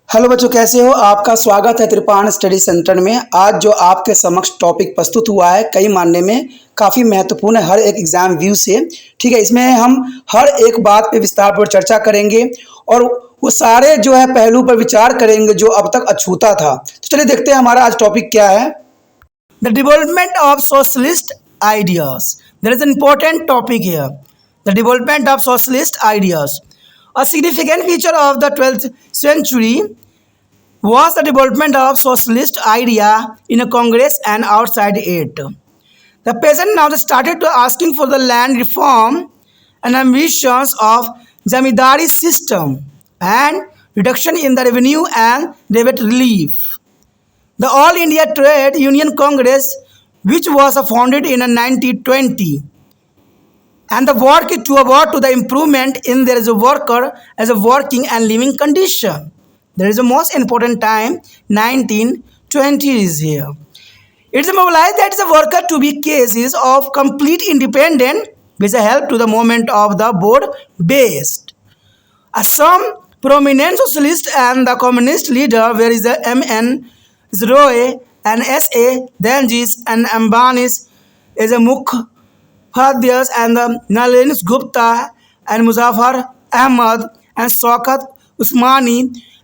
Hello बच्चों, कैसे हो? आपका स्वागत है त्रिपाण स्टडी सेंटर में। आज जो आपके समक्ष टॉपिक प्रस्तुत हुआ है कई मानने में काफ़ी महत्वपूर्ण है हर एक एग्जाम व्यू से। ठीक है, इसमें हम हर एक बात पे विस्तार पर चर्चा करेंगे और वो सारे जो है पहलू पर विचार करेंगे जो अब तक अछूता था। तो चलिए देखते हैं हमारा आज टॉपिक क्या है। The development of socialist ideas. There is an important topic here, the development of socialist ideas. A significant feature of the 12th century was the development of socialist idea in a Congress and outside it. The peasant now started to asking for the land reform and ambitions of zamindari system and reduction in the revenue and debt relief. The All India Trade Union Congress, which was founded in 1920, and the work to the improvement in there is a worker as a working and living condition. There is a most important time 1920 is here. It's mobilized that is a worker to be cases of complete independent with a help to the movement of the board based. Some prominent socialist and the communist leader where is the M.N. Roy and S.A. Ganges and Ambani's is a Mukherjee and the Nalin Gupta and Muzaffar Ahmad and Shaukat Usmani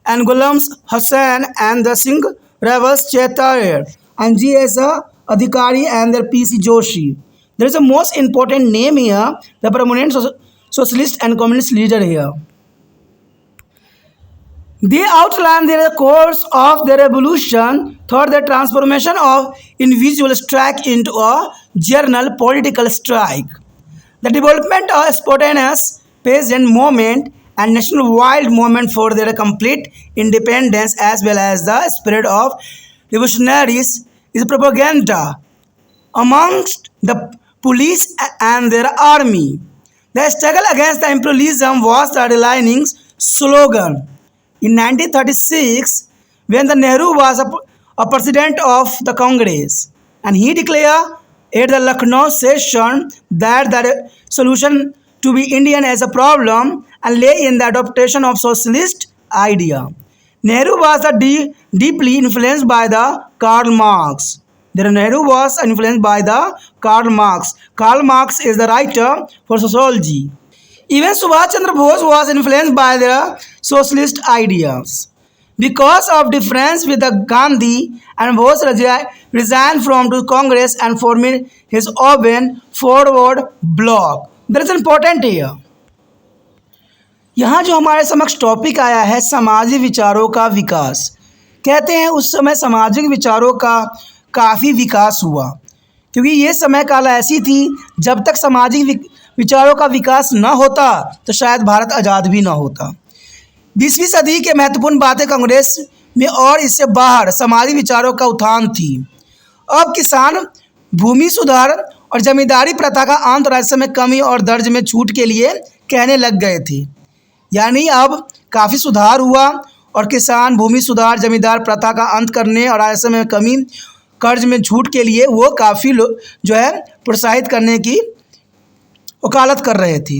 and Ghulam Hussain and the Singh rebels Chetayar and G.S. Adhikari and the P.C. Joshi. There is a most important name here, the prominent socialist and communist leader here. They outlined their course of the revolution through the transformation of individual strike into a general political strike. The development of spontaneous peasant movement and nationwide movement for their complete independence as well as the spirit of revolutionaries is propaganda amongst the police and their army. The struggle against the imperialism was the rallying slogan. In 1936, when the Nehru was a president of the Congress, and he declared at the Lucknow session that the solution to be Indian as a problem and lay in the adoption of socialist idea. Nehru was deeply influenced by the Karl Marx. Nehru was influenced by the Karl Marx. Karl Marx is the writer for sociology. Even Subhash Chandra Bose was influenced by the socialist ideas. Because of difference with the Gandhi, and Bose resigned from the Congress and formed his own forward bloc. That is important here. यहाँ जो हमारे समक्ष topic आया है सामाजिक विचारों का विकास। कहते हैं उस समय सामाजिक विचारों का काफ़ी विकास हुआ, क्योंकि ये समय काल ऐसी थी जब तक सामाजिक विचारों का विकास न होता तो शायद भारत आज़ाद भी न होता। 20वीं सदी के महत्वपूर्ण बातें कांग्रेस में और इससे बाहर सामाजिक विचारों का उत्थान थी। अब किसान भूमि सुधार और जमींदारी प्रथा का अंत राजस्व में कमी और दर्ज में छूट के लिए कहने लग गए थे। यानी अब काफ़ी सुधार हुआ और किसान भूमि सुधार जमींदार प्रथा का अंत करने और राजस्व में कमी कर्ज में छूट के लिए वो काफ़ी जो है प्रोत्साहित करने की वकालत कर रहे थे।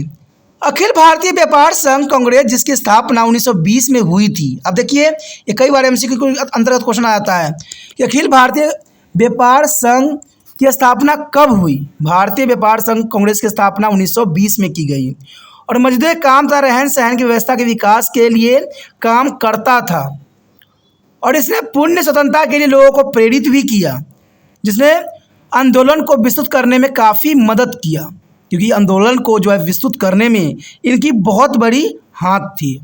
अखिल भारतीय व्यापार संघ कांग्रेस जिसकी स्थापना 1920 में हुई थी। अब देखिए ये कई बार एमसीक्यू के अंतर्गत क्वेश्चन आता है कि अखिल भारतीय व्यापार संघ की स्थापना कब हुई। भारतीय व्यापार संघ कांग्रेस की स्थापना 1920 में की गई और मौजूदा काम तथा रहन सहन की व्यवस्था के विकास के लिए काम करता था और इसने पूर्ण स्वतंत्रता के लिए लोगों को प्रेरित भी किया, जिसने आंदोलन को विस्तृत करने में काफ़ी मदद किया, क्योंकि आंदोलन को जो है विस्तृत करने में इनकी बहुत बड़ी हाथ थी।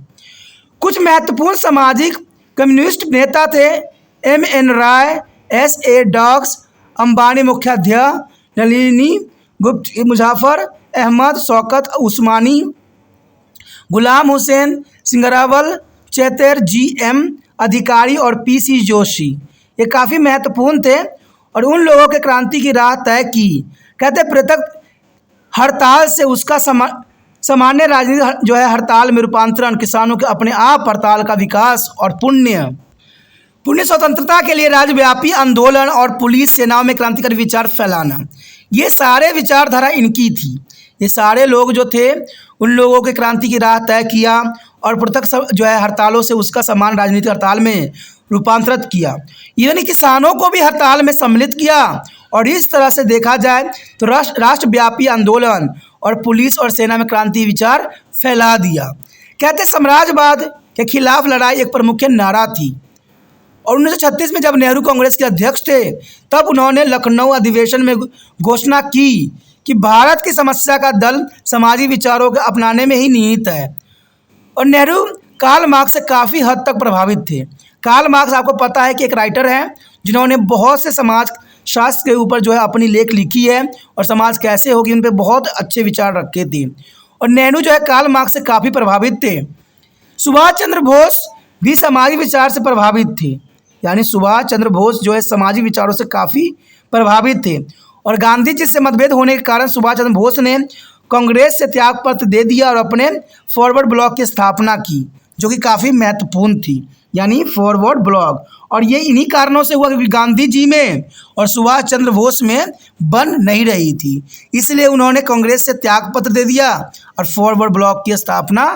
कुछ महत्वपूर्ण सामाजिक कम्युनिस्ट नेता थे M.N. राय, S.A. डॉग्स, अंबानी मुख्याध्याय, नलिनी गुप्त, मुजफ्फर अहमद, शौकत उस्मानी, गुलाम हुसैन, सिंगरावल, चेतर, G.M. अधिकारी और P.C. जोशी। ये काफ़ी महत्वपूर्ण थे और उन लोगों के क्रांति की राह तय की। कहते पृथक हड़ताल से उसका सामान्य राजनीति जो है हड़ताल में रूपांतरण, किसानों के अपने आप हड़ताल का विकास और पुण्य स्वतंत्रता के लिए राज्यव्यापी आंदोलन और पुलिस सेनाओं में क्रांतिकारी विचार फैलाना, ये सारे विचारधारा इनकी थी। ये सारे लोग जो थे उन लोगों के क्रांति की राह तय किया और पृथक जो है हड़तालों से उसका समान राजनीतिक हड़ताल में रूपांतरित किया। यानी किसानों को भी हड़ताल में सम्मिलित किया और इस तरह से देखा जाए तो राष्ट्रव्यापी आंदोलन और पुलिस और सेना में क्रांति विचार फैला दिया। कहते साम्राज्यवाद के खिलाफ लड़ाई एक प्रमुख नारा थी और 1936 में जब नेहरू कांग्रेस के अध्यक्ष थे तब उन्होंने लखनऊ अधिवेशन में घोषणा की कि भारत की समस्या का दल समाजी विचारों के अपनाने में ही निहित है। और नेहरू कार्ल मार्क्स से काफ़ी हद तक प्रभावित थे। कार्ल मार्क्स आपको पता है कि एक राइटर हैं जिन्होंने बहुत से समाज शास्त्र के ऊपर जो है अपनी लेख लिखी है और समाज कैसे होगी उन पर बहुत अच्छे विचार रखे थे। और नेहरू जो है कार्ल मार्क्स से काफ़ी प्रभावित थे। सुभाष चंद्र बोस भी समाजी विचार से प्रभावित थे, यानी सुभाष चंद्र बोस जो है समाजी विचारों से काफ़ी प्रभावित थे। और गांधी जी से मतभेद होने के कारण सुभाष चंद्र बोस ने कांग्रेस से त्यागपत्र दे दिया और अपने फॉरवर्ड ब्लॉक की स्थापना की, जो कि काफ़ी महत्वपूर्ण थी, यानी फॉरवर्ड ब्लॉक। और ये इन्हीं कारणों से हुआ क्योंकि गांधी जी में और सुभाष चंद्र बोस में बन नहीं रही थी, इसलिए उन्होंने कांग्रेस से त्यागपत्र दे दिया और फॉरवर्ड ब्लॉक की स्थापना